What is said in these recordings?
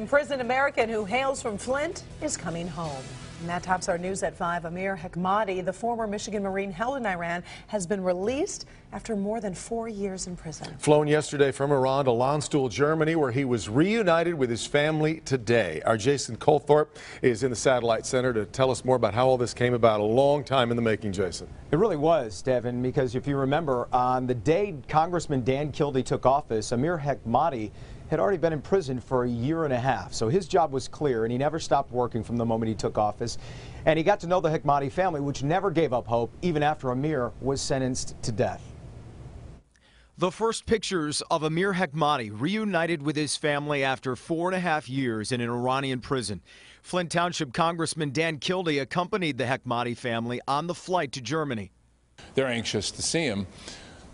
Imprisoned American who hails from Flint is coming home. And that tops our news at 5. Amir Hekmati, the former Michigan Marine held in Iran, has been released after more than 4 years in prison. Flown yesterday from Iran to Landstuhl, Germany, where he was reunited with his family today. Our Jason Colthorpe is in the Satellite Center to tell us more about how all this came about. A long time in the making, Jason. It really was, Devin, because if you remember, on the day Congressman Dan Kildee took office, Amir Hekmati had already been in prison for 1.5 years. So his job was clear, and he never stopped working from the moment he took office. And he got to know the Hekmati family, which never gave up hope, even after Amir was sentenced to death. The first pictures of Amir Hekmati reunited with his family after 4.5 years in an Iranian prison. Flint Township Congressman Dan Kildee accompanied the Hekmati family on the flight to Germany. They're anxious to see him,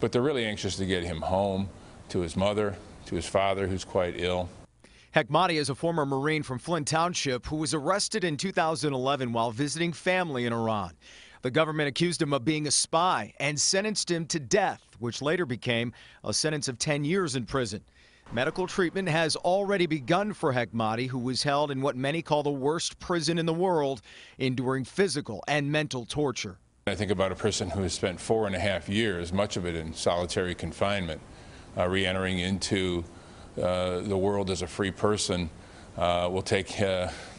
but they're really anxious to get him home to his mother, to his father, who's quite ill. Hekmati is a former Marine from Flint Township who was arrested in 2011 while visiting family in Iran. The government accused him of being a spy and sentenced him to death, which later became a sentence of 10 years in prison. Medical treatment has already begun for Hekmati, who was held in what many call the worst prison in the world, enduring physical and mental torture. I think about a person who has spent 4.5 years, much of it in solitary confinement, re-entering into the world as a free person will take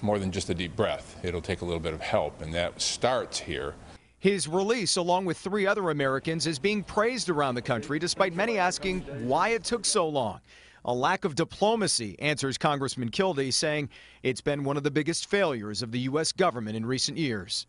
more than just a deep breath. It'll take a little bit of help, and that starts here. His release, along with 3 other Americans, is being praised around the country, despite many asking why it took so long. A lack of diplomacy, answers Congressman Kildee, saying it's been one of the biggest failures of the U.S. government in recent years.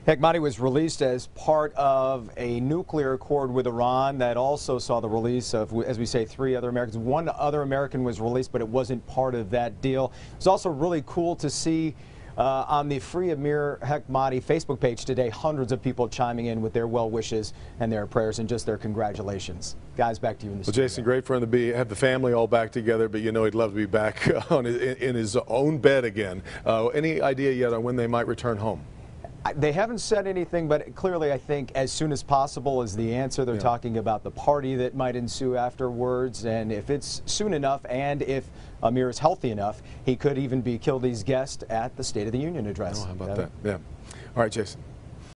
Hekmati was released as part of a nuclear accord with Iran that also saw the release of, as we say, 3 other Americans. 1 other American was released, but it wasn't part of that deal. It was also really cool to see on the Free Amir Hekmati Facebook page today, hundreds of people chiming in with their well wishes and their prayers and just their congratulations. Guys, back to you in the studio. Jason, great for him to have the family all back together, but you know he'd love to be back in his own bed again. Any idea yet on when they might return home? They haven't said anything, but clearly I think as soon as possible is the answer. They're talking about the party that might ensue afterwards, and if it's soon enough and if Amir is healthy enough, he could even be Kildee's guest at the State of the Union address. Oh, how about that? Yeah. All right, Jason.